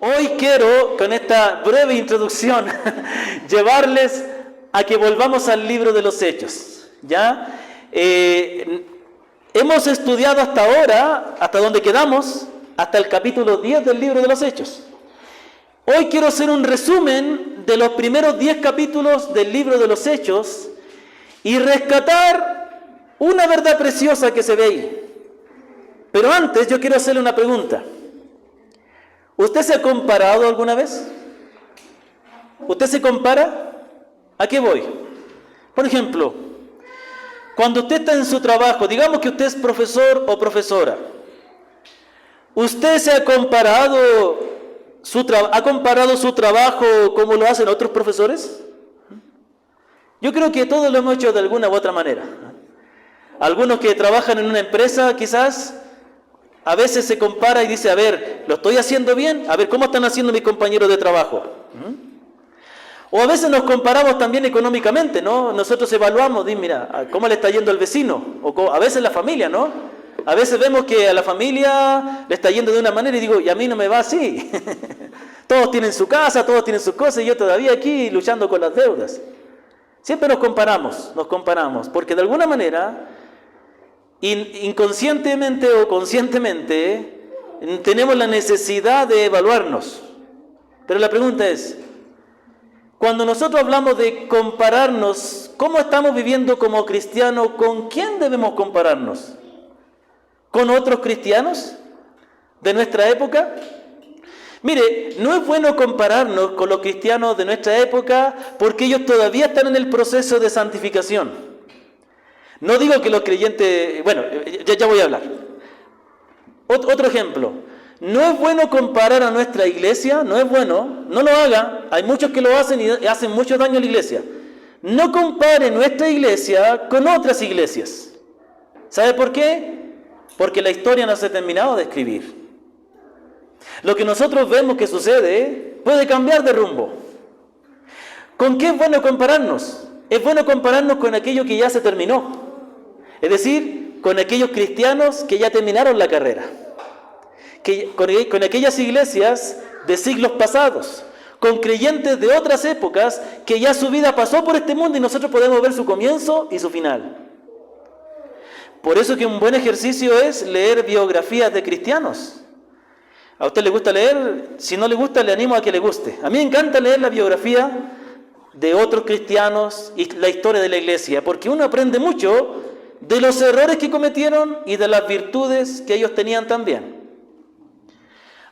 Hoy quiero, con esta breve introducción, llevarles a que volvamos al libro de los Hechos. ¿Ya? Hemos estudiado hasta ahora, hasta donde quedamos, hasta el capítulo 10 del libro de los Hechos. Hoy quiero hacer un resumen de los primeros 10 capítulos del libro de los Hechos y rescatar una verdad preciosa que se ve ahí. Pero antes yo quiero hacerle una pregunta. ¿Usted se ha comparado alguna vez? ¿Usted se compara? ¿A qué voy? Por ejemplo, cuando usted está en su trabajo, digamos que usted es profesor o profesora, ¿usted se ha comparado su trabajo como lo hacen otros profesores? Yo creo que todos lo hemos hecho de alguna u otra manera. Algunos que trabajan en una empresa quizás a veces se compara y dice, a ver, ¿lo estoy haciendo bien? A ver, ¿cómo están haciendo mis compañeros de trabajo? O a veces nos comparamos también económicamente, ¿no? Nosotros evaluamos, mira, ¿cómo le está yendo al vecino? O a veces la familia, ¿no? A veces vemos que a la familia le está yendo de una manera y digo, y a mí no me va así. Todos tienen su casa, todos tienen sus cosas y yo todavía aquí luchando con las deudas. Siempre nos comparamos, porque de alguna manera, inconscientemente o conscientemente, tenemos la necesidad de evaluarnos. Pero la pregunta es, cuando nosotros hablamos de compararnos, ¿cómo estamos viviendo como cristianos? ¿Con quién debemos compararnos? ¿Con otros cristianos de nuestra época? Mire, no es bueno compararnos con los cristianos de nuestra época porque ellos todavía están en el proceso de santificación. No digo que los creyentes... Bueno, ya voy a hablar. Otro ejemplo. No es bueno comparar a nuestra iglesia, no es bueno, no lo haga. Hay muchos que lo hacen y hacen mucho daño a la iglesia. No compare nuestra iglesia con otras iglesias. ¿Sabe por qué? Porque la historia no se ha terminado de escribir. Lo que nosotros vemos que sucede puede cambiar de rumbo. ¿Con qué es bueno compararnos? Es bueno compararnos con aquello que ya se terminó. Es decir, con aquellos cristianos que ya terminaron la carrera. Con aquellas iglesias de siglos pasados. Con creyentes de otras épocas que ya su vida pasó por este mundo y nosotros podemos ver su comienzo y su final. Por eso que un buen ejercicio es leer biografías de cristianos. ¿A usted le gusta leer? Si no le gusta, le animo a que le guste. A mí me encanta leer la biografía de otros cristianos y la historia de la iglesia, porque uno aprende mucho de los errores que cometieron y de las virtudes que ellos tenían también.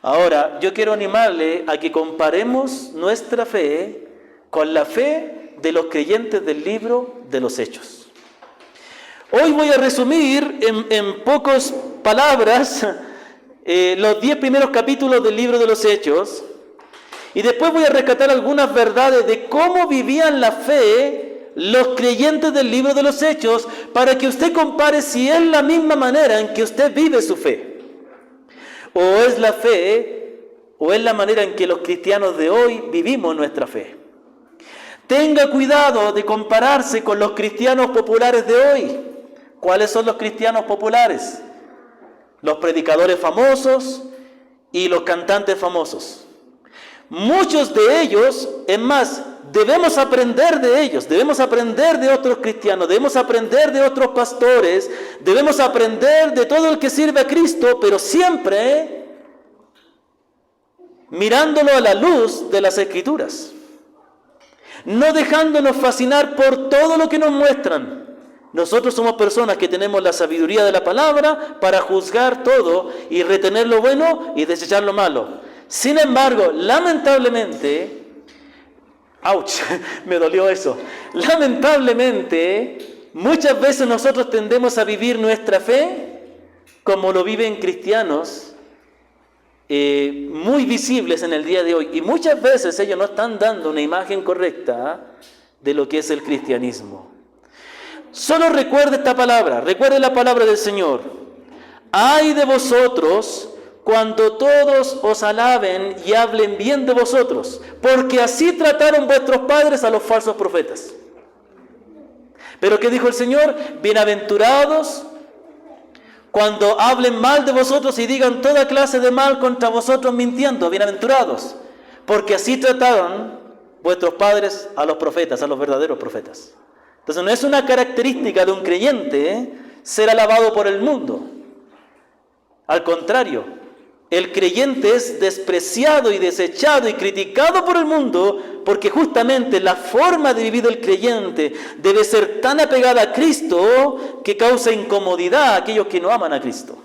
Ahora, yo quiero animarle a que comparemos nuestra fe con la fe de los creyentes del libro de los Hechos. Hoy voy a resumir en pocas palabras los 10 primeros capítulos del libro de los Hechos y después voy a rescatar algunas verdades de cómo vivían la fe los creyentes del libro de los Hechos para que usted compare si es la misma manera en que usted vive su fe o es la fe o es la manera en que los cristianos de hoy vivimos nuestra fe. Tenga cuidado de compararse con los cristianos populares de hoy. ¿Cuáles son los cristianos populares? Los predicadores famosos y los cantantes famosos. Muchos de ellos, es más, debemos aprender de ellos, debemos aprender de otros cristianos, debemos aprender de otros pastores, debemos aprender de todo el que sirve a Cristo, pero siempre mirándolo a la luz de las Escrituras. No dejándonos fascinar por todo lo que nos muestran. Nosotros somos personas que tenemos la sabiduría de la palabra para juzgar todo y retener lo bueno y desechar lo malo. Sin embargo, lamentablemente, me dolió eso. Lamentablemente, muchas veces nosotros tendemos a vivir nuestra fe como lo viven cristianos muy visibles en el día de hoy. Y muchas veces ellos no están dando una imagen correcta de lo que es el cristianismo. Solo recuerde esta palabra, recuerde la palabra del Señor. Ay de vosotros cuando todos os alaben y hablen bien de vosotros, porque así trataron vuestros padres a los falsos profetas. Pero ¿qué dijo el Señor? Bienaventurados cuando hablen mal de vosotros y digan toda clase de mal contra vosotros mintiendo, bienaventurados, porque así trataron vuestros padres a los profetas, a los verdaderos profetas. Entonces no es una característica de un creyente ser alabado por el mundo. Al contrario, el creyente es despreciado y desechado y criticado por el mundo porque justamente la forma de vivir del creyente debe ser tan apegada a Cristo que causa incomodidad a aquellos que no aman a Cristo.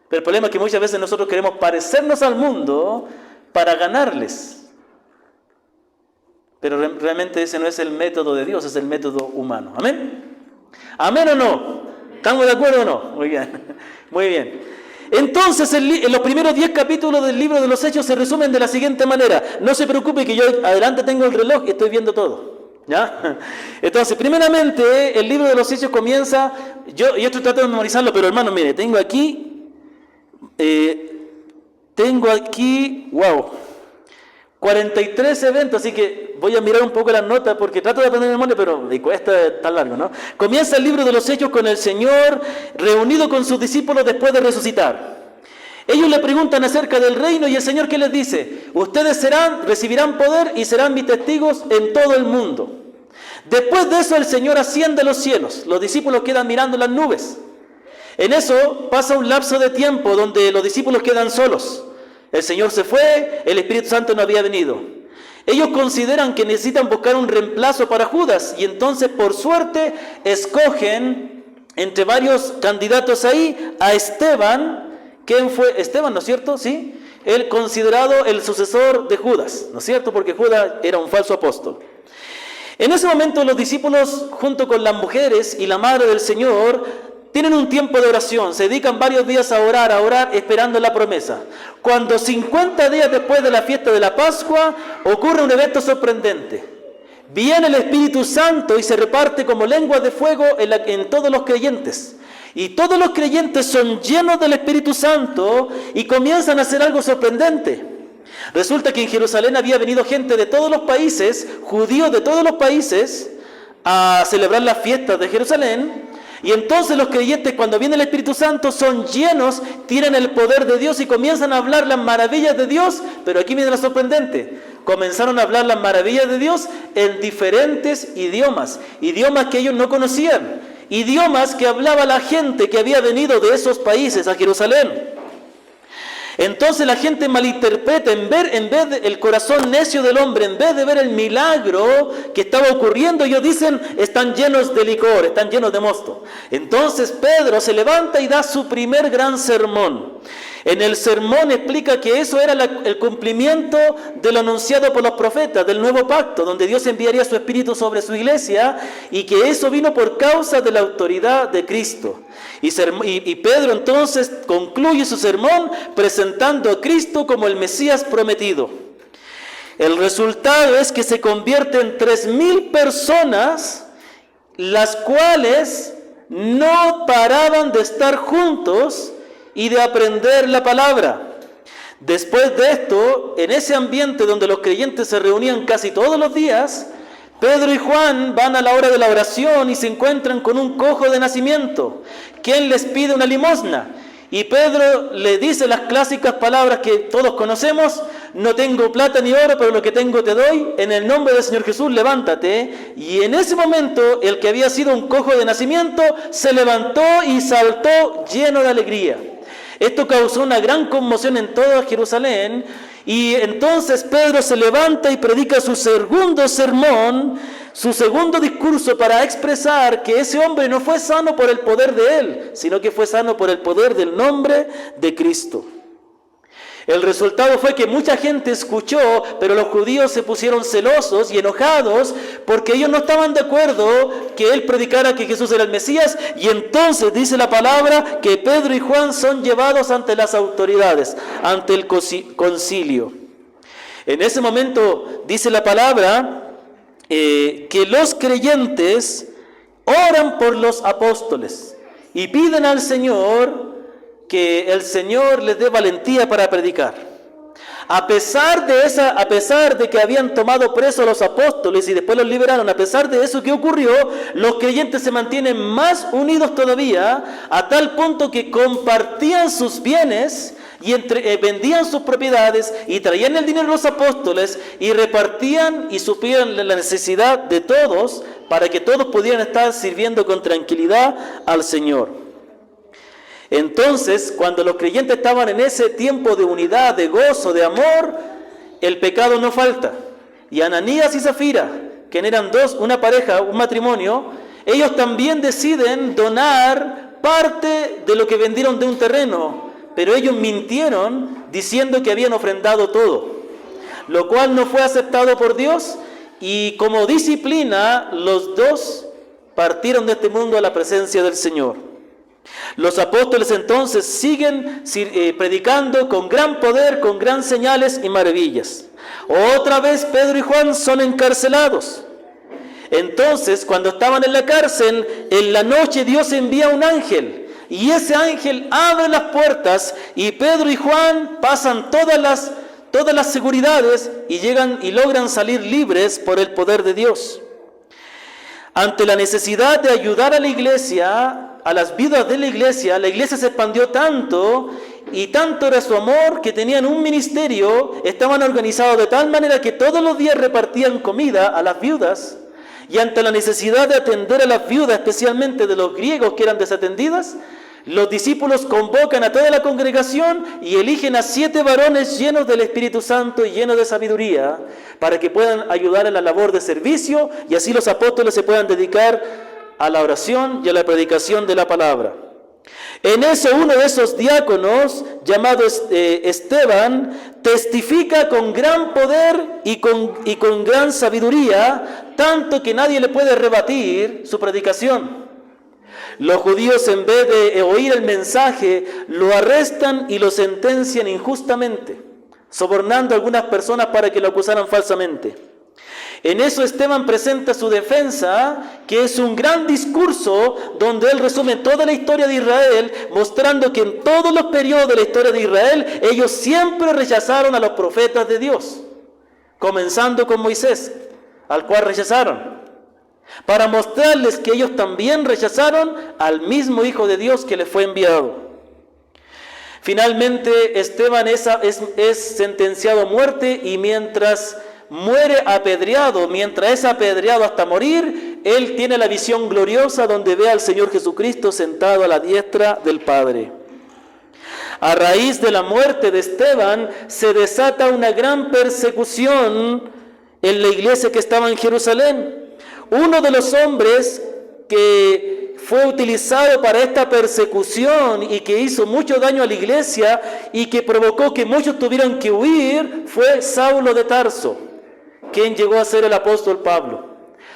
Pero el problema es que muchas veces nosotros queremos parecernos al mundo para ganarles. Pero realmente ese no es el método de Dios, es el método humano. ¿Amén? ¿Amén o no? ¿Estamos de acuerdo o no? Muy bien. Muy bien. Entonces, en los primeros 10 capítulos del libro de los Hechos se resumen de la siguiente manera. No se preocupe que yo adelante tengo el reloj y estoy viendo todo. ¿Ya? Entonces, primeramente, el libro de los Hechos comienza... Yo estoy tratando de memorizarlo, pero hermano, mire, tengo aquí... wow, 43 eventos, así que voy a mirar un poco las notas porque trato de aprender de memoria, pero me cuesta tan largo, ¿no? Comienza el libro de los Hechos con el Señor reunido con sus discípulos después de resucitar. Ellos le preguntan acerca del reino y el Señor, ¿qué les dice? Ustedes recibirán poder y serán mis testigos en todo el mundo. Después de eso el Señor asciende a los cielos, los discípulos quedan mirando las nubes. En eso pasa un lapso de tiempo donde los discípulos quedan solos. El Señor se fue, el Espíritu Santo no había venido. Ellos consideran que necesitan buscar un reemplazo para Judas y entonces por suerte escogen entre varios candidatos ahí a Esteban. ¿Quién fue? Esteban, ¿no es cierto? Sí. Él considerado el sucesor de Judas, ¿no es cierto? Porque Judas era un falso apóstol. En ese momento los discípulos junto con las mujeres y la madre del Señor tienen un tiempo de oración, se dedican varios días a orar, esperando la promesa. Cuando 50 días después de la fiesta de la Pascua, ocurre un evento sorprendente. Viene el Espíritu Santo y se reparte como lenguas de fuego en todos los creyentes. Y todos los creyentes son llenos del Espíritu Santo y comienzan a hacer algo sorprendente. Resulta que en Jerusalén había venido gente de todos los países, judíos de todos los países, a celebrar las fiestas de Jerusalén. Y entonces los creyentes, cuando viene el Espíritu Santo, son llenos, tienen el poder de Dios y comienzan a hablar las maravillas de Dios. Pero aquí viene lo sorprendente. Comenzaron a hablar las maravillas de Dios en diferentes idiomas. Idiomas que ellos no conocían. Idiomas que hablaba la gente que había venido de esos países a Jerusalén. Entonces la gente malinterpreta, en vez del corazón necio del hombre, en vez de ver el milagro que estaba ocurriendo, ellos dicen, están llenos de licor, están llenos de mosto. Entonces Pedro se levanta y da su primer gran sermón. En el sermón explica que eso era el cumplimiento de lo anunciado por los profetas, del nuevo pacto, donde Dios enviaría su Espíritu sobre su iglesia y que eso vino por causa de la autoridad de Cristo. Y Pedro entonces concluye su sermón presentando a Cristo como el Mesías prometido. El resultado es que se convierten 3,000 personas, las cuales no paraban de estar juntos y de aprender la palabra. Después de esto, en ese ambiente donde los creyentes se reunían casi todos los días, Pedro y Juan van a la hora de la oración y se encuentran con un cojo de nacimiento, quien les pide una limosna. Y Pedro le dice las clásicas palabras que todos conocemos: no tengo plata ni oro, pero lo que tengo te doy, en el nombre del Señor Jesús levántate. Y en ese momento el que había sido un cojo de nacimiento se levantó y saltó lleno de alegría. Esto causó una gran conmoción en toda Jerusalén y entonces Pedro se levanta y predica su segundo sermón, su segundo discurso, para expresar que ese hombre no fue sano por el poder de él, sino que fue sano por el poder del nombre de Cristo. El resultado fue que mucha gente escuchó, pero los judíos se pusieron celosos y enojados porque ellos no estaban de acuerdo que él predicara que Jesús era el Mesías, y entonces dice la palabra que Pedro y Juan son llevados ante las autoridades, ante el concilio. En ese momento dice la palabra que los creyentes oran por los apóstoles y piden al Señor que el Señor les dé valentía para predicar. A pesar de que habían tomado presos a los apóstoles y después los liberaron, a pesar de eso que ocurrió, los creyentes se mantienen más unidos todavía, a tal punto que compartían sus bienes y vendían sus propiedades y traían el dinero a los apóstoles y repartían y suplían la necesidad de todos para que todos pudieran estar sirviendo con tranquilidad al Señor. Entonces, cuando los creyentes estaban en ese tiempo de unidad, de gozo, de amor, el pecado no falta. Y Ananías y Zafira, que eran una pareja, un matrimonio, ellos también deciden donar parte de lo que vendieron de un terreno, pero ellos mintieron diciendo que habían ofrendado todo, lo cual no fue aceptado por Dios, y como disciplina, los dos partieron de este mundo a la presencia del Señor. Los apóstoles entonces siguen predicando con gran poder, con gran señales y maravillas. Otra vez Pedro y Juan son encarcelados. Entonces, cuando estaban en la cárcel, en la noche Dios envía un ángel. Y ese ángel abre las puertas y Pedro y Juan pasan todas las seguridades y llegan y logran salir libres por el poder de Dios. Ante la necesidad de ayudar a la iglesia, a las viudas de la iglesia se expandió tanto y tanto era su amor que tenían un ministerio, estaban organizados de tal manera que todos los días repartían comida a las viudas, y ante la necesidad de atender a las viudas, especialmente de los griegos que eran desatendidas, los discípulos convocan a toda la congregación y eligen a 7 varones llenos del Espíritu Santo y llenos de sabiduría para que puedan ayudar en la labor de servicio y así los apóstoles se puedan dedicar a la oración y a la predicación de la palabra. En eso uno de esos diáconos, llamado Esteban, testifica con gran poder y con gran sabiduría, tanto que nadie le puede rebatir su predicación. Los judíos, en vez de oír el mensaje, lo arrestan y lo sentencian injustamente, sobornando a algunas personas para que lo acusaran falsamente. En eso Esteban presenta su defensa, que es un gran discurso donde él resume toda la historia de Israel, mostrando que en todos los periodos de la historia de Israel, ellos siempre rechazaron a los profetas de Dios, comenzando con Moisés, al cual rechazaron, para mostrarles que ellos también rechazaron al mismo Hijo de Dios que les fue enviado. Finalmente, Esteban es sentenciado a muerte y mientras muere apedreado, mientras es apedreado hasta morir, él tiene la visión gloriosa donde ve al Señor Jesucristo sentado a la diestra del Padre. A raíz de la muerte de Esteban, se desata una gran persecución en la iglesia que estaba en Jerusalén. Uno de los hombres que fue utilizado para esta persecución y que hizo mucho daño a la iglesia y que provocó que muchos tuvieran que huir fue Saulo de Tarso, quien llegó a ser el apóstol Pablo.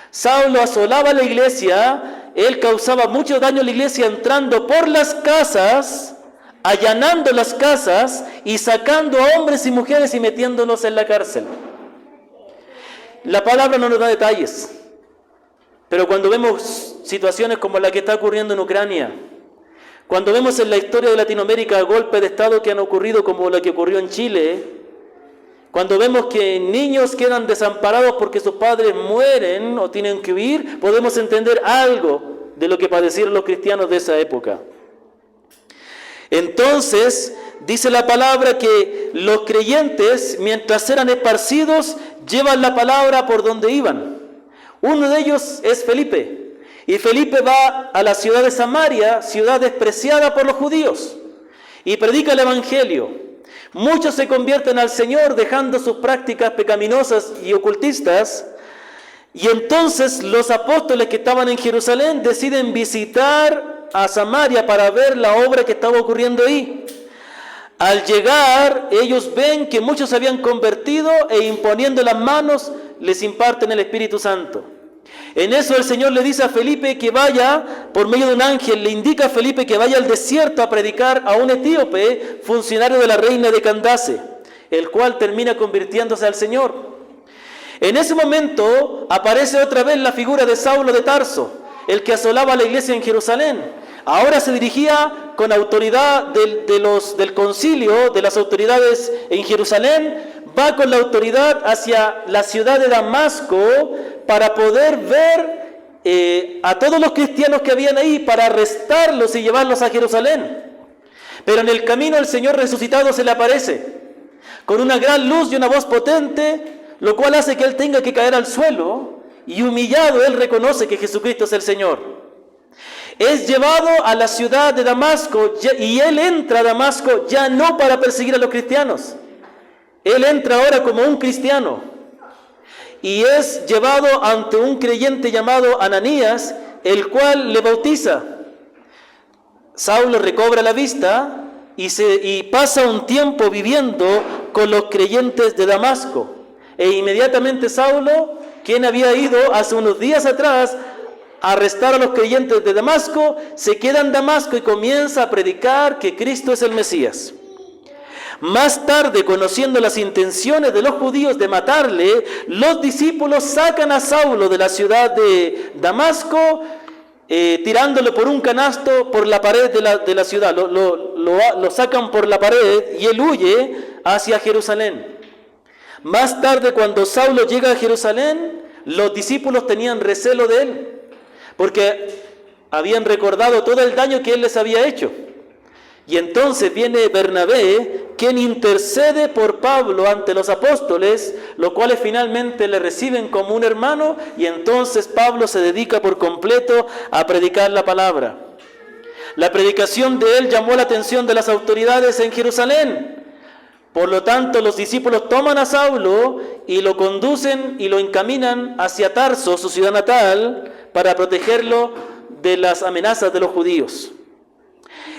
Saulo asolaba la iglesia, él causaba mucho daño a la iglesia entrando por las casas, allanando las casas y sacando a hombres y mujeres y metiéndolos en la cárcel. La palabra no nos da detalles, pero cuando vemos situaciones como la que está ocurriendo en Ucrania, cuando vemos en la historia de Latinoamérica golpes de Estado que han ocurrido como lo que ocurrió en Chile, cuando vemos que niños quedan desamparados porque sus padres mueren o tienen que huir, podemos entender algo de lo que padecieron los cristianos de esa época. Entonces, dice la palabra que los creyentes, mientras eran esparcidos, llevan la palabra por donde iban. Uno de ellos es Felipe, y Felipe va a la ciudad de Samaria, ciudad despreciada por los judíos, y predica el evangelio. Muchos se convierten al Señor dejando sus prácticas pecaminosas y ocultistas, y entonces los apóstoles que estaban en Jerusalén deciden visitar a Samaria para ver la obra que estaba ocurriendo ahí. Al llegar, ellos ven que muchos se habían convertido e imponiendo las manos les imparten el Espíritu Santo. En eso el Señor le dice a Felipe que vaya, por medio de un ángel, le indica a Felipe que vaya al desierto a predicar a un etíope, funcionario de la reina de Candace, el cual termina convirtiéndose al Señor. En ese momento aparece otra vez la figura de Saulo de Tarso, el que asolaba la iglesia en Jerusalén. Ahora se dirigía con autoridad del concilio, de las autoridades en Jerusalén, va con la autoridad hacia la ciudad de Damasco para poder ver a todos los cristianos que habían ahí, para arrestarlos y llevarlos a Jerusalén. Pero en el camino el Señor resucitado se le aparece con una gran luz y una voz potente, lo cual hace que él tenga que caer al suelo, y humillado él reconoce que Jesucristo es el Señor. Es llevado a la ciudad de Damasco, y él entra a Damasco ya no para perseguir a los cristianos. Él entra ahora como un cristiano y es llevado ante un creyente llamado Ananías, el cual le bautiza. Saulo recobra la vista y pasa un tiempo viviendo con los creyentes de Damasco. E inmediatamente Saulo, quien había ido hace unos días atrás a arrestar a los creyentes de Damasco, se queda en Damasco y comienza a predicar que Cristo es el Mesías. Más tarde, conociendo las intenciones de los judíos de matarle, los discípulos sacan a Saulo de la ciudad de Damasco, tirándolo por un canasto por la pared de la ciudad. Lo sacan por la pared y él huye hacia Jerusalén. Más tarde, cuando Saulo llega a Jerusalén, los discípulos tenían recelo de él, porque habían recordado todo el daño que él les había hecho. Y entonces viene Bernabé, quien intercede por Pablo ante los apóstoles, los cuales finalmente le reciben como un hermano, y entonces Pablo se dedica por completo a predicar la palabra. La predicación de él llamó la atención de las autoridades en Jerusalén. Por lo tanto, los discípulos toman a Saulo y lo conducen y lo encaminan hacia Tarso, su ciudad natal, para protegerlo de las amenazas de los judíos.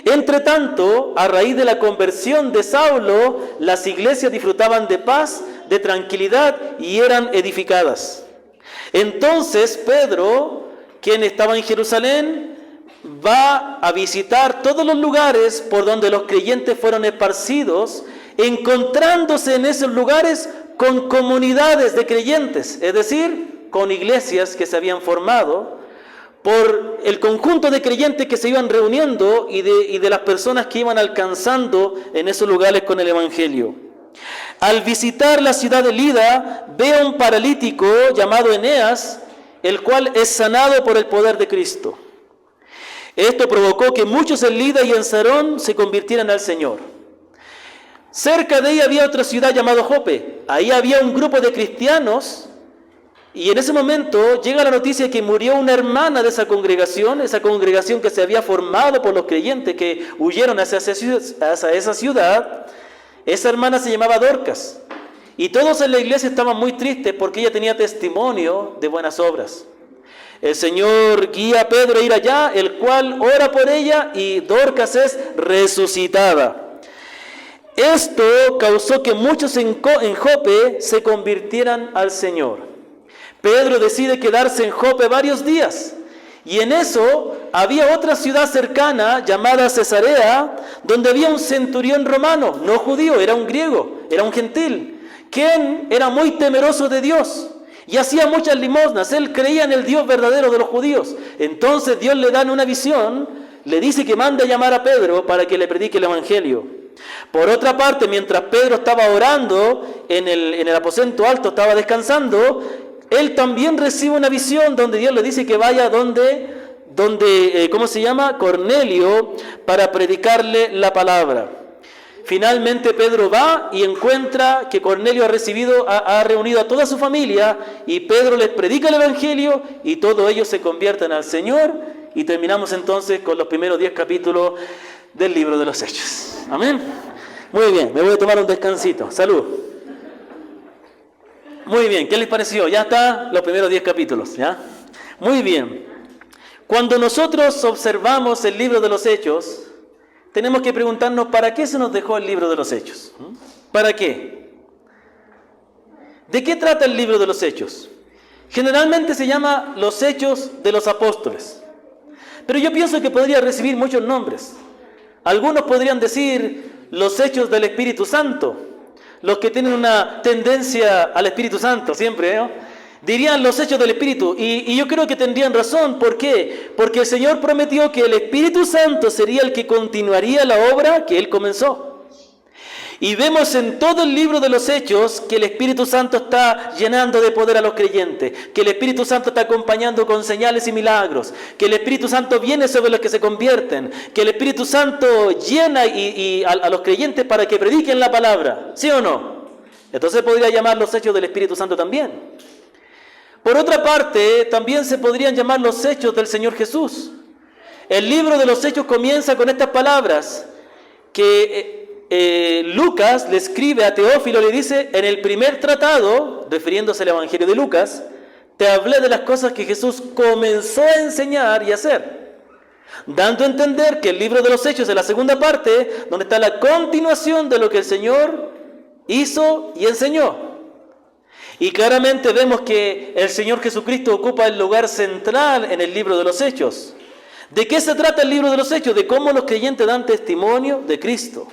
Entre tanto, a raíz de la conversión de Saulo, las iglesias disfrutaban de paz, de tranquilidad y eran edificadas. Entonces Pedro, quien estaba en Jerusalén, va a visitar todos los lugares por donde los creyentes fueron esparcidos, encontrándose en esos lugares con comunidades de creyentes, es decir, con iglesias que se habían formado por el conjunto de creyentes que se iban reuniendo y de las personas que iban alcanzando en esos lugares con el Evangelio. Al visitar la ciudad de Lida, ve a un paralítico llamado Eneas, el cual es sanado por el poder de Cristo. Esto provocó que muchos en Lida y en Sarón se convirtieran al Señor. Cerca de ella había otra ciudad llamada Jope. Ahí había un grupo de cristianos. Y en ese momento llega la noticia de que murió una hermana de esa congregación que se había formado por los creyentes que huyeron hacia esa ciudad. Esa hermana se llamaba Dorcas. Y todos en la iglesia estaban muy tristes porque ella tenía testimonio de buenas obras. El Señor guía a Pedro a ir allá, el cual ora por ella y Dorcas es resucitada. Esto causó que muchos en Jope se convirtieran al Señor. Pedro decide quedarse en Jope varios días, y en eso había otra ciudad cercana llamada Cesarea, donde había un centurión romano, no judío, era un griego, era un gentil, quien era muy temeroso de Dios y hacía muchas limosnas. Él creía en el Dios verdadero de los judíos. Entonces Dios le da una visión, le dice que mande a llamar a Pedro para que le predique el Evangelio. Por otra parte, mientras Pedro estaba orando en el aposento alto, estaba descansando, él también recibe una visión donde Dios le dice que vaya donde Cornelio, para predicarle la palabra. Finalmente Pedro va y encuentra que Cornelio ha reunido a toda su familia, y Pedro les predica el Evangelio y todos ellos se convierten al Señor, y terminamos entonces con los primeros 10 capítulos del libro de los Hechos. Amén. Muy bien, me voy a tomar un descansito. Salud. Muy bien, ¿qué les pareció? Ya está los primeros 10 capítulos, ¿ya? Muy bien. Cuando nosotros observamos el libro de los Hechos, tenemos que preguntarnos, ¿para qué se nos dejó el libro de los Hechos? ¿Para qué? ¿De qué trata el libro de los Hechos? Generalmente se llama los Hechos de los Apóstoles, pero yo pienso que podría recibir muchos nombres. Algunos podrían decir los Hechos del Espíritu Santo, los que tienen una tendencia al Espíritu Santo siempre, ¿no? Dirían los hechos del Espíritu. Y yo creo que tendrían razón. ¿Por qué? Porque el Señor prometió que el Espíritu Santo sería el que continuaría la obra que Él comenzó. Y vemos en todo el libro de los Hechos que el Espíritu Santo está llenando de poder a los creyentes, que el Espíritu Santo está acompañando con señales y milagros, que el Espíritu Santo viene sobre los que se convierten, que el Espíritu Santo llena a los creyentes para que prediquen la palabra. ¿Sí o no? Entonces podría llamar los Hechos del Espíritu Santo también. Por otra parte, también se podrían llamar los Hechos del Señor Jesús. El libro de los Hechos comienza con estas palabras que Lucas le escribe a Teófilo, le dice: en el primer tratado, refiriéndose al Evangelio de Lucas, te hablé de las cosas que Jesús comenzó a enseñar y hacer, dando a entender que el libro de los Hechos es la segunda parte, donde está la continuación de lo que el Señor hizo y enseñó. Y claramente vemos que el Señor Jesucristo ocupa el lugar central en el libro de los Hechos. ¿De qué se trata el libro de los Hechos? De cómo los creyentes dan testimonio de Cristo.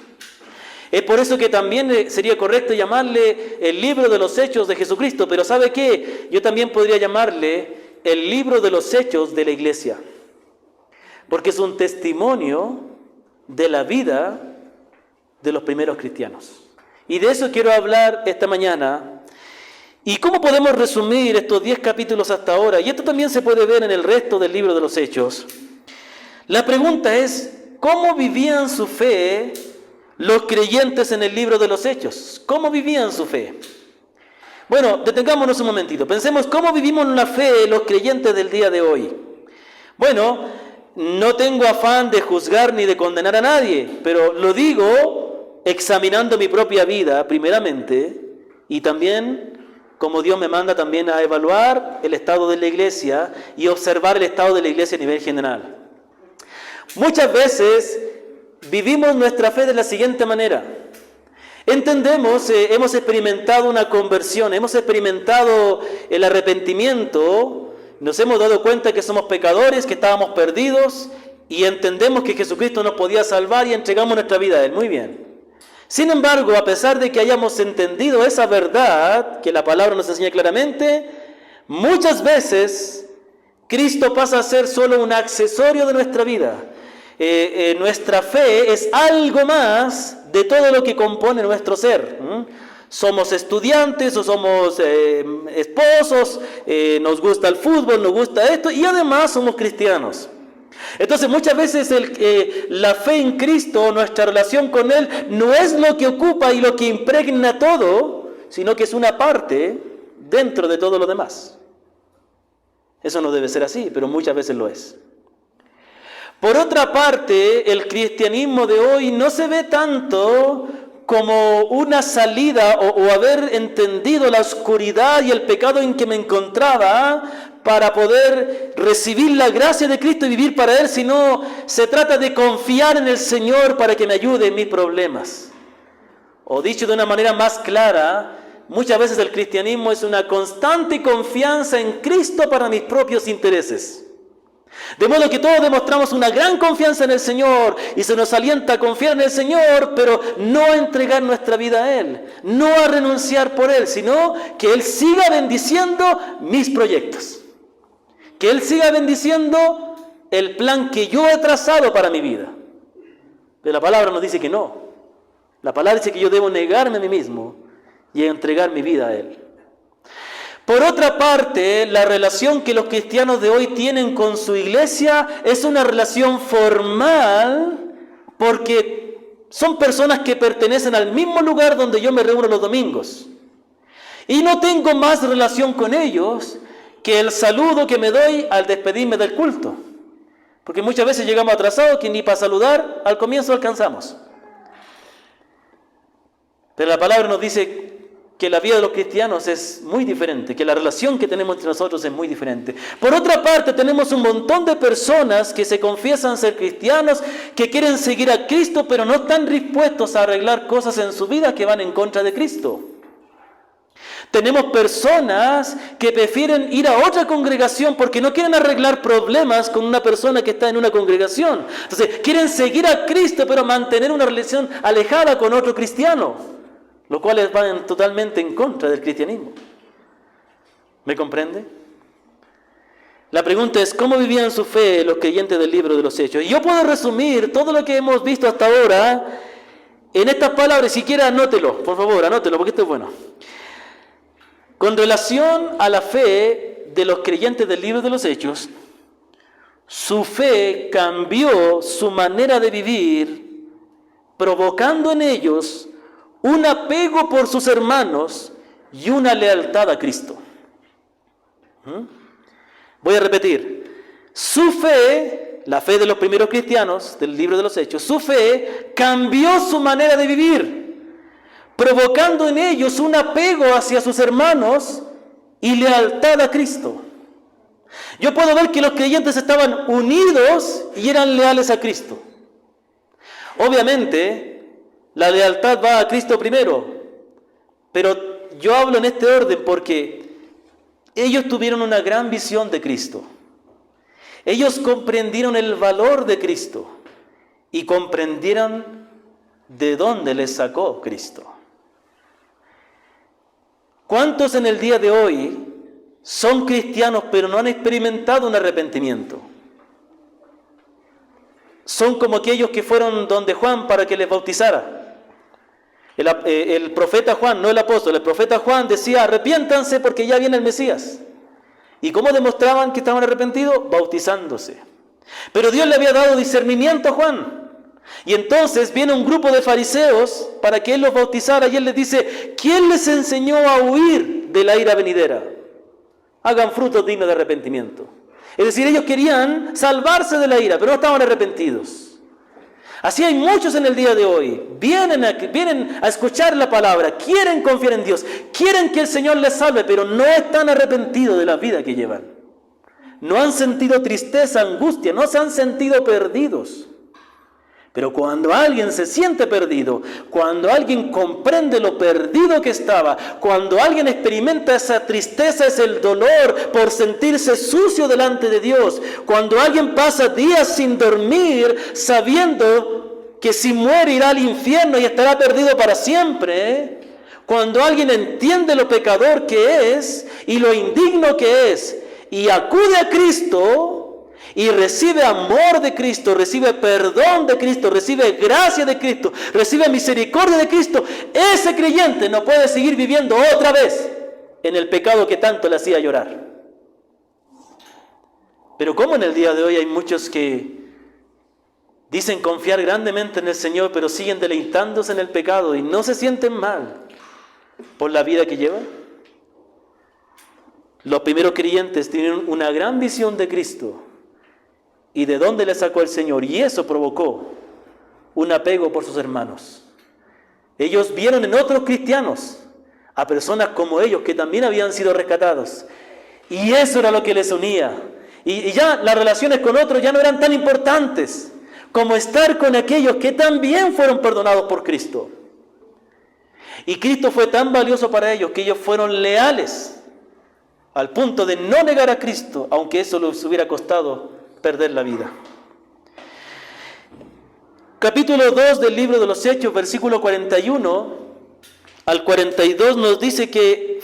Es por eso que también sería correcto llamarle el libro de los Hechos de Jesucristo. Pero ¿sabe qué? Yo también podría llamarle el libro de los Hechos de la Iglesia. Porque es un testimonio de la vida de los primeros cristianos. Y de eso quiero hablar esta mañana. ¿Y cómo podemos resumir estos 10 capítulos hasta ahora? Y esto también se puede ver en el resto del libro de los Hechos. La pregunta es: ¿cómo vivían su fe los creyentes en el libro de los Hechos? ¿Cómo vivían su fe? Bueno, detengámonos un momentito. Pensemos cómo vivimos la fe los creyentes del día de hoy. Bueno, no tengo afán de juzgar ni de condenar a nadie, pero lo digo examinando mi propia vida primeramente, y también como Dios me manda también a evaluar el estado de la iglesia y observar el estado de la iglesia a nivel general. Muchas veces vivimos nuestra fe de la siguiente manera. Entendemos, hemos experimentado una conversión, hemos experimentado el arrepentimiento, nos hemos dado cuenta que somos pecadores, que estábamos perdidos, y entendemos que Jesucristo nos podía salvar y entregamos nuestra vida a Él. Muy bien. Sin embargo, a pesar de que hayamos entendido esa verdad, que la palabra nos enseña claramente, muchas veces Cristo pasa a ser solo un accesorio de nuestra vida. Nuestra fe es algo más de todo lo que compone nuestro ser. Somos estudiantes o somos esposos, nos gusta el fútbol, nos gusta esto, y además somos cristianos. Entonces muchas veces la fe en Cristo, nuestra relación con Él, no es lo que ocupa y lo que impregna todo, sino que es una parte dentro de todo lo demás. Eso no debe ser así, pero muchas veces lo es. Por otra parte, el cristianismo de hoy no se ve tanto como una salida o haber entendido la oscuridad y el pecado en que me encontraba para poder recibir la gracia de Cristo y vivir para Él, sino se trata de confiar en el Señor para que me ayude en mis problemas. O dicho de una manera más clara, muchas veces el cristianismo es una constante confianza en Cristo para mis propios intereses. De modo que todos demostramos una gran confianza en el Señor y se nos alienta a confiar en el Señor, pero no a entregar nuestra vida a Él, no a renunciar por Él, sino que Él siga bendiciendo mis proyectos, que Él siga bendiciendo el plan que yo he trazado para mi vida. Pero la palabra nos dice que no. La palabra dice que yo debo negarme a mí mismo y entregar mi vida a Él. Por otra parte, la relación que los cristianos de hoy tienen con su iglesia es una relación formal, porque son personas que pertenecen al mismo lugar donde yo me reúno los domingos. Y no tengo más relación con ellos que el saludo que me doy al despedirme del culto. Porque muchas veces llegamos atrasados que ni para saludar al comienzo alcanzamos. Pero la palabra nos dice que la vida de los cristianos es muy diferente, que la relación que tenemos entre nosotros es muy diferente. Por otra parte, tenemos un montón de personas que se confiesan ser cristianos, que quieren seguir a Cristo, pero no están dispuestos a arreglar cosas en su vida que van en contra de Cristo. Tenemos personas que prefieren ir a otra congregación porque no quieren arreglar problemas con una persona que está en una congregación. Entonces, quieren seguir a Cristo, pero mantener una relación alejada con otro cristiano, lo cual van totalmente en contra del cristianismo. ¿Me comprende? La pregunta es, ¿cómo vivían su fe los creyentes del libro de los Hechos? Y yo puedo resumir todo lo que hemos visto hasta ahora en estas palabras. Si quiere, anótelo, por favor, anótelo, porque esto es bueno. Con relación a la fe de los creyentes del libro de los Hechos, su fe cambió su manera de vivir, provocando en ellos un apego por sus hermanos y una lealtad a Cristo. Voy a repetir. Su fe, la fe de los primeros cristianos del libro de los Hechos, su fe cambió su manera de vivir, provocando en ellos un apego hacia sus hermanos y lealtad a Cristo. Yo puedo ver que los creyentes estaban unidos y eran leales a Cristo. Obviamente, la lealtad va a Cristo primero, pero yo hablo en este orden porque ellos tuvieron una gran visión de Cristo. Ellos comprendieron el valor de Cristo y comprendieron de dónde les sacó Cristo. ¿Cuántos en el día de hoy son cristianos pero no han experimentado un arrepentimiento? Son como aquellos que fueron donde Juan para que les bautizara. El profeta Juan, no el apóstol, el profeta Juan decía, arrepiéntanse porque ya viene el Mesías. ¿Y cómo demostraban que estaban arrepentidos? Bautizándose. Pero Dios le había dado discernimiento a Juan. Y entonces viene un grupo de fariseos para que él los bautizara y él les dice, ¿quién les enseñó a huir de la ira venidera? Hagan frutos dignos de arrepentimiento. Es decir, ellos querían salvarse de la ira, pero no estaban arrepentidos. Así hay muchos en el día de hoy. Vienen a escuchar la palabra, quieren confiar en Dios, quieren que el Señor les salve, pero no están arrepentidos de la vida que llevan. No han sentido tristeza, angustia, no se han sentido perdidos. Pero cuando alguien se siente perdido, cuando alguien comprende lo perdido que estaba, cuando alguien experimenta esa tristeza, es el dolor por sentirse sucio delante de Dios, cuando alguien pasa días sin dormir sabiendo que si muere irá al infierno y estará perdido para siempre, cuando alguien entiende lo pecador que es y lo indigno que es y acude a Cristo, y recibe amor de Cristo, recibe perdón de Cristo, recibe gracia de Cristo, recibe misericordia de Cristo, ese creyente no puede seguir viviendo otra vez en el pecado que tanto le hacía llorar. Pero como en el día de hoy hay muchos que dicen confiar grandemente en el Señor, pero siguen deleitándose en el pecado y no se sienten mal por la vida que llevan. Los primeros creyentes tienen una gran visión de Cristo y de dónde le sacó el Señor, y eso provocó un apego por sus hermanos. Ellos vieron en otros cristianos a personas como ellos que también habían sido rescatados, y eso era lo que les unía. Y ya las relaciones con otros ya no eran tan importantes como estar con aquellos que también fueron perdonados por Cristo. Y Cristo fue tan valioso para ellos que ellos fueron leales al punto de no negar a Cristo, aunque eso les hubiera costado perder la vida. Capítulo 2 del libro de los Hechos, versículo 41 al 42 nos dice que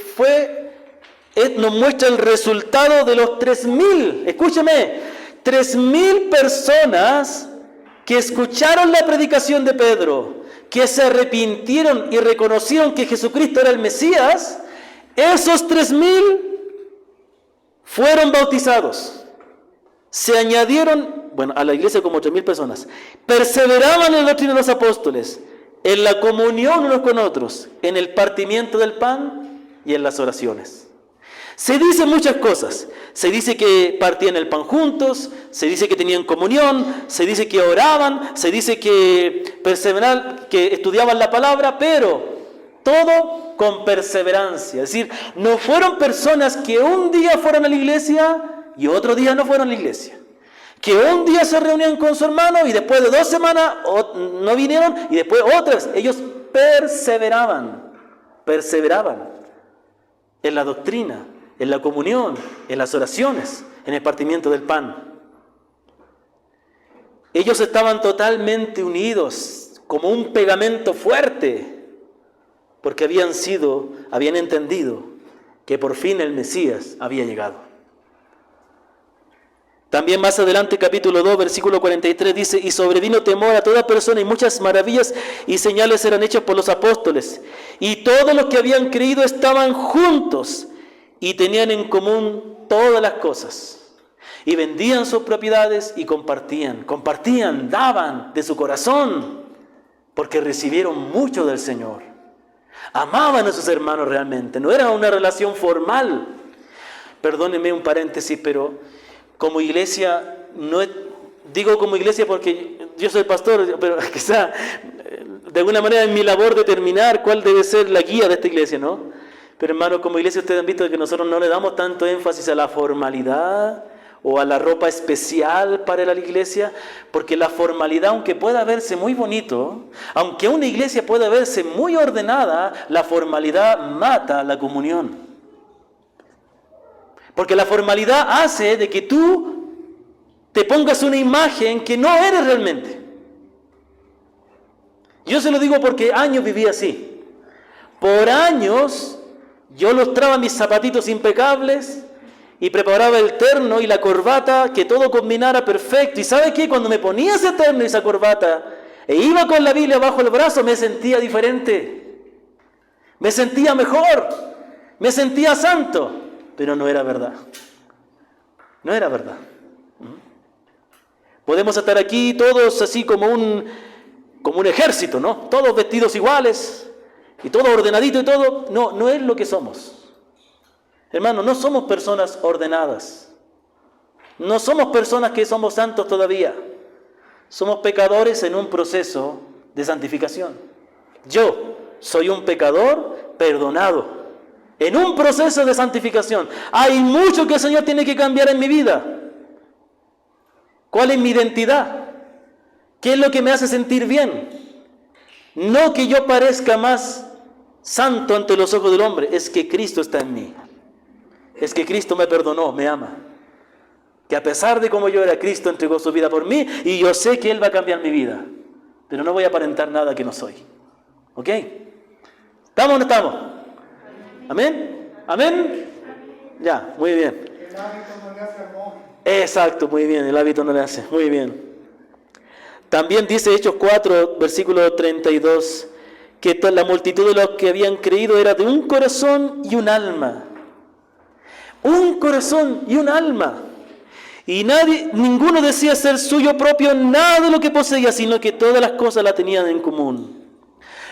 nos muestra el resultado de los 3,000, escúcheme, 3,000 personas que escucharon la predicación de Pedro, que se arrepintieron y reconocieron que Jesucristo era el Mesías. Esos 3,000 fueron bautizados. Se añadieron, a la iglesia como 8,000 personas. Perseveraban en la doctrina de los apóstoles, en la comunión unos con otros, en el partimiento del pan y en las oraciones. Se dicen muchas cosas. Se dice que partían el pan juntos, se dice que tenían comunión, se dice que oraban, se dice que perseveraban, que estudiaban la palabra, pero todo con perseverancia. Es decir, no fueron personas que un día fueron a la iglesia y otro día no fueron a la iglesia, que un día se reunían con su hermano y después de 2 semanas no vinieron y después otras. Ellos perseveraban en la doctrina, en la comunión, en las oraciones, en el partimiento del pan. Ellos estaban totalmente unidos como un pegamento fuerte, porque habían entendido que por fin el Mesías había llegado. También más adelante, capítulo 2, versículo 43, dice: y sobrevino temor a toda persona, y muchas maravillas y señales eran hechas por los apóstoles. Y todos los que habían creído estaban juntos y tenían en común todas las cosas. Y vendían sus propiedades y compartían, daban de su corazón, porque recibieron mucho del Señor. Amaban a sus hermanos realmente, no era una relación formal. Perdónenme un paréntesis, pero como iglesia, digo como iglesia porque yo soy pastor, pero quizá de alguna manera en mi labor determinar cuál debe ser la guía de esta iglesia, ¿no? Pero hermanos, como iglesia ustedes han visto que nosotros no le damos tanto énfasis a la formalidad o a la ropa especial para la iglesia, porque la formalidad, aunque pueda verse muy bonito, aunque una iglesia pueda verse muy ordenada, la formalidad mata la comunión. Porque la formalidad hace de que tú te pongas una imagen que no eres realmente. Yo se lo digo porque años viví así. Por años yo lustraba mis zapatitos impecables y preparaba el terno y la corbata, que todo combinara perfecto. ¿Y sabe qué? Cuando me ponía ese terno y esa corbata e iba con la Biblia bajo el brazo, me sentía diferente. Me sentía mejor. Me sentía santo. Pero no era verdad. No era verdad. Podemos estar aquí todos así como un ejército, ¿no? Todos vestidos iguales y todo ordenadito y todo. No es lo que somos. Hermano, no somos personas ordenadas. No somos personas que somos santos todavía. Somos pecadores en un proceso de santificación. Yo soy un pecador perdonado, en un proceso de santificación. Hay mucho que el Señor tiene que cambiar en mi vida. ¿Cuál es mi identidad? ¿Qué es lo que me hace sentir bien? No que yo parezca más santo ante los ojos del hombre, es que Cristo está en mí. Es que Cristo me perdonó, me ama. Que a pesar de cómo yo era, Cristo entregó su vida por mí y yo sé que Él va a cambiar mi vida. Pero no voy a aparentar nada que no soy. ¿Ok? ¿Estamos o no estamos? ¿Amén? ¿Amén? Ya, muy bien. El hábito no le hace al monje. Exacto, muy bien, el hábito no le hace. Muy bien. También dice Hechos 4, versículo 32, que la multitud de los que habían creído era de un corazón y un alma. Un corazón y un alma. Y ninguno decía ser suyo propio nada de lo que poseía, sino que todas las cosas las tenían en común.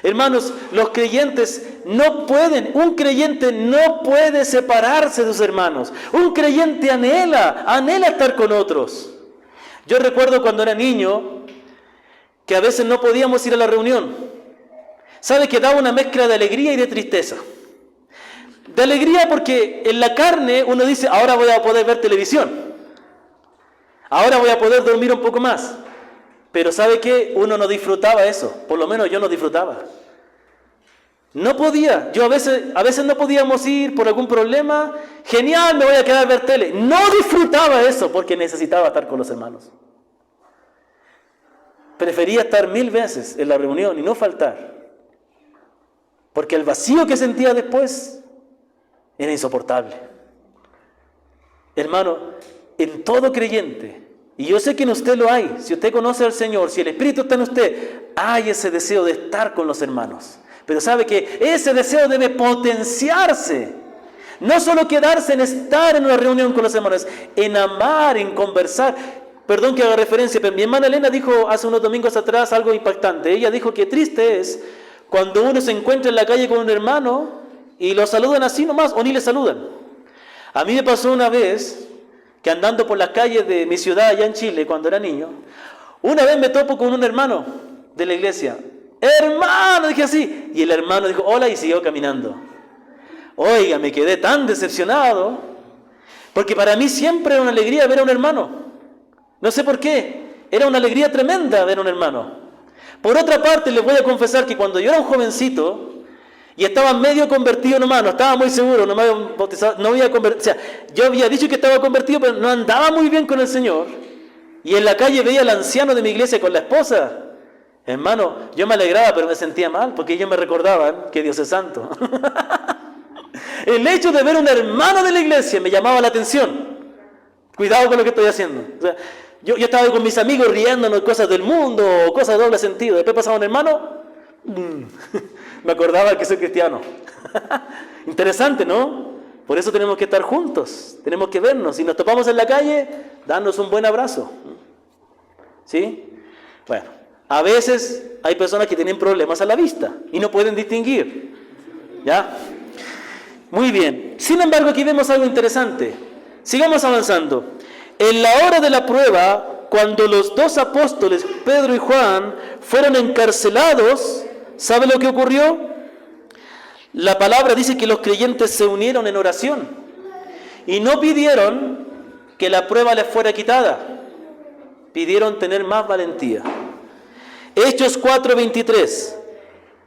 Hermanos, los creyentes un creyente no puede separarse de sus hermanos. Un creyente anhela estar con otros. Yo recuerdo cuando era niño, que a veces no podíamos ir a la reunión. ¿Sabe que daba una mezcla de alegría y de tristeza? De alegría porque en la carne uno dice, ahora voy a poder ver televisión. Ahora voy a poder dormir un poco más. Pero ¿sabe qué? Uno no disfrutaba eso. Por lo menos yo no disfrutaba. No podía. Yo a veces no podíamos ir por algún problema. Genial, me voy a quedar a ver tele. No disfrutaba eso porque necesitaba estar con los hermanos. Prefería estar 1000 veces en la reunión y no faltar. Porque el vacío que sentía después era insoportable. Hermano, en todo creyente, y yo sé que en usted lo hay, si usted conoce al Señor, si el Espíritu está en usted, hay ese deseo de estar con los hermanos. Pero sabe que ese deseo debe potenciarse. No solo quedarse en estar en una reunión con los hermanos, en amar, en conversar. Perdón que haga referencia, pero mi hermana Elena dijo hace unos domingos atrás algo impactante. Ella dijo que triste es cuando uno se encuentra en la calle con un hermano y lo saludan así nomás o ni le saludan. A mí me pasó una vez que andando por las calles de mi ciudad allá en Chile cuando era niño, una vez me topo con un hermano de la iglesia. Hermano, dije así, y el hermano dijo hola y siguió caminando. Oiga, me quedé tan decepcionado porque para mí siempre era una alegría ver a un hermano. No sé por qué, era una alegría tremenda ver a un hermano. Por otra parte, les voy a confesar que cuando yo era un jovencito y estaba medio convertido nomás, no estaba muy seguro, no me había bautizado, no había convertido, o sea, yo había dicho que estaba convertido, pero no andaba muy bien con el Señor. Y en la calle veía al anciano de mi iglesia con la esposa. Hermano, yo me alegraba, pero me sentía mal, porque ellos me recordaban que Dios es santo. El hecho de ver a un hermano de la iglesia me llamaba la atención. Cuidado con lo que estoy haciendo. O sea, yo estaba con mis amigos riéndonos cosas del mundo o cosas de doble sentido. Después pasaba un hermano, me acordaba que soy cristiano. Interesante, ¿no? Por eso tenemos que estar juntos, tenemos que vernos. Si nos topamos en la calle, darnos un buen abrazo. ¿Sí? Bueno, a veces hay personas que tienen problemas a la vista y no pueden distinguir. ¿Ya? Muy bien. Sin embargo, aquí vemos algo interesante. Sigamos avanzando. En la hora de la prueba, cuando los dos apóstoles, Pedro y Juan, fueron encarcelados, ¿sabe lo que ocurrió? La palabra dice que los creyentes se unieron en oración y no pidieron que la prueba les fuera quitada. Pidieron tener más valentía. Hechos 4:23.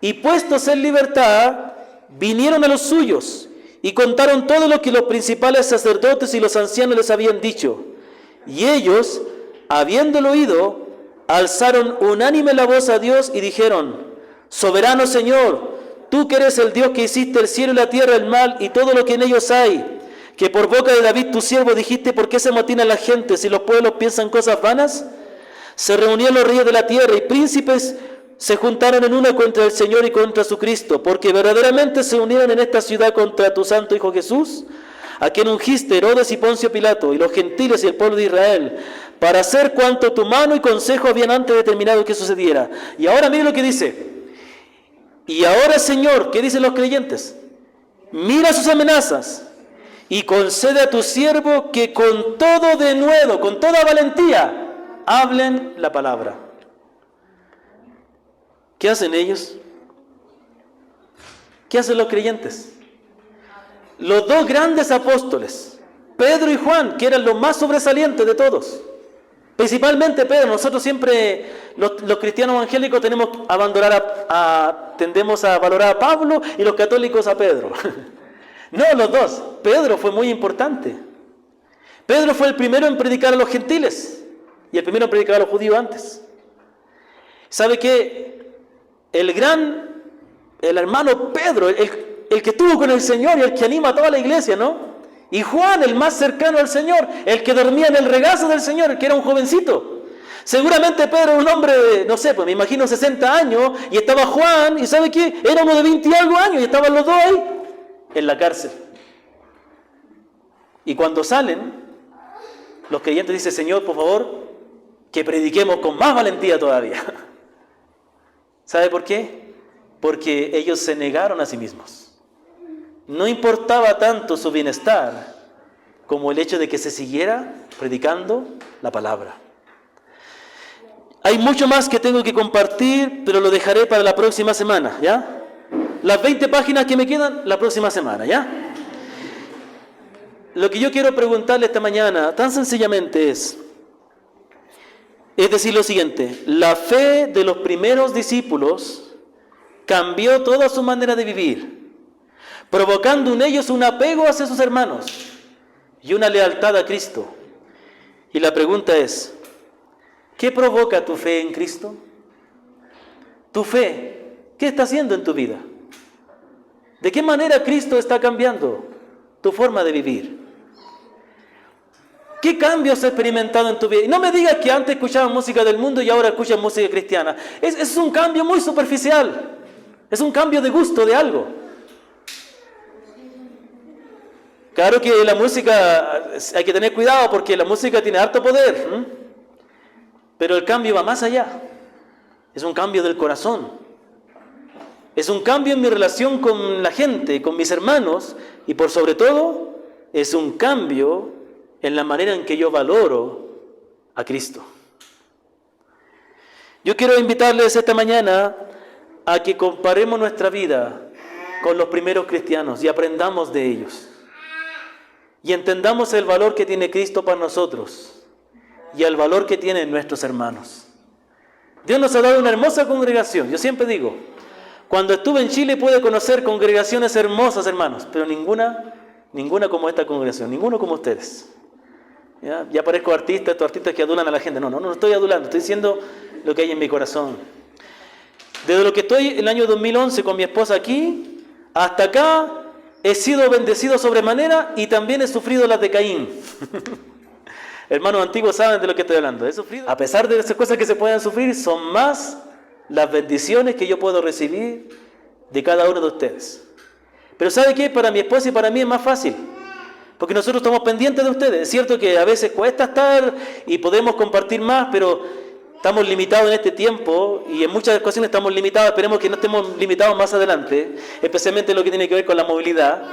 Y puestos en libertad, vinieron a los suyos y contaron todo lo que los principales sacerdotes y los ancianos les habían dicho. Y ellos, habiéndolo oído, alzaron unánime la voz a Dios y dijeron: Soberano Señor, tú que eres el Dios que hiciste el cielo y la tierra, el mar y todo lo que en ellos hay, que por boca de David tu siervo dijiste: ¿por qué se amotinan las gentes y los pueblos piensan cosas vanas? Se reunieron los reyes de la tierra y príncipes se juntaron en una contra el Señor y contra su Cristo, porque verdaderamente se unieron en esta ciudad contra tu santo Hijo Jesús, a quien ungiste Herodes y Poncio Pilato y los gentiles y el pueblo de Israel, para hacer cuanto tu mano y consejo habían antes determinado que sucediera. Y ahora mire lo que dice. Y ahora, Señor, ¿qué dicen los creyentes? Mira sus amenazas y concede a tu siervo que con todo denuedo, con toda valentía, hablen la palabra. ¿Qué hacen ellos? ¿Qué hacen los creyentes? Los dos grandes apóstoles, Pedro y Juan, que eran los más sobresalientes de todos. Principalmente Pedro. Nosotros siempre, los cristianos evangélicos, tendemos a valorar a Pablo y los católicos a Pedro. No, los dos. Pedro fue muy importante. Pedro fue el primero en predicar a los gentiles y el primero en predicar a los judíos antes. ¿Sabe qué? El hermano Pedro, el que estuvo con el Señor y el que anima a toda la iglesia, ¿no? Y Juan, el más cercano al Señor, el que dormía en el regazo del Señor, el que era un jovencito. Seguramente Pedro era un hombre de, no sé, pues me imagino 60 años, y estaba Juan, y ¿sabe qué? Era uno de 20 y algo años, y estaban los dos ahí, en la cárcel. Y cuando salen, los creyentes dicen: Señor, por favor, que prediquemos con más valentía todavía. ¿Sabe por qué? Porque ellos se negaron a sí mismos. No importaba tanto su bienestar como el hecho de que se siguiera predicando la palabra. Hay mucho más que tengo que compartir, pero lo dejaré para la próxima semana, ¿ya? Las 20 páginas que me quedan, la próxima semana, ¿ya? Lo que yo quiero preguntarle esta mañana, tan sencillamente es decir lo siguiente: la fe de los primeros discípulos cambió toda su manera de vivir, provocando en ellos un apego hacia sus hermanos y una lealtad a Cristo. Y la pregunta es: ¿qué provoca tu fe en Cristo? Tu fe, ¿qué está haciendo en tu vida? ¿De qué manera Cristo está cambiando tu forma de vivir? ¿Qué cambios has experimentado en tu vida? Y no me digas que antes escuchabas música del mundo y ahora escuchas música cristiana. Es un cambio muy superficial. Es un cambio de gusto de algo. Claro que la música, hay que tener cuidado porque la música tiene harto poder. Pero el cambio va más allá. Es un cambio del corazón. Es un cambio en mi relación con la gente, con mis hermanos. Y por sobre todo, es un cambio en la manera en que yo valoro a Cristo. Yo quiero invitarles esta mañana a que comparemos nuestra vida con los primeros cristianos y aprendamos de ellos. Y entendamos el valor que tiene Cristo para nosotros y el valor que tienen nuestros hermanos. Dios nos ha dado una hermosa congregación. Yo siempre digo, cuando estuve en Chile pude conocer congregaciones hermosas, hermanos, pero ninguna como esta congregación, ninguno como ustedes. Ya parezco artista, estos artistas que adulan a la gente. No estoy adulando, estoy diciendo lo que hay en mi corazón. Desde lo que estoy en el año 2011 con mi esposa aquí, hasta acá, he sido bendecido sobremanera y también he sufrido las de Caín. Hermanos antiguos saben de lo que estoy hablando. He sufrido. A pesar de esas cosas que se puedan sufrir, son más las bendiciones que yo puedo recibir de cada uno de ustedes. Pero ¿sabe qué? Para mi esposa y para mí es más fácil. Porque nosotros estamos pendientes de ustedes. Es cierto que a veces cuesta estar y podemos compartir más, pero estamos limitados en este tiempo y en muchas ocasiones estamos limitados. Esperemos que no estemos limitados más adelante, especialmente en lo que tiene que ver con la movilidad.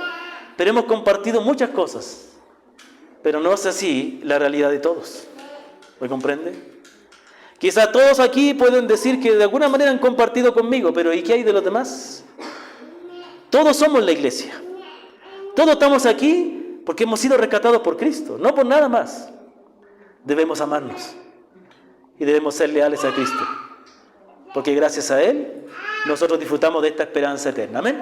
Pero hemos compartido muchas cosas. Pero no es así la realidad de todos. ¿Me comprende? Quizá todos aquí pueden decir que de alguna manera han compartido conmigo, pero ¿y qué hay de los demás? Todos somos la iglesia. Todos estamos aquí porque hemos sido rescatados por Cristo, no por nada más. Debemos amarnos y debemos ser leales a Cristo, porque gracias a Él nosotros disfrutamos de esta esperanza eterna. Amén.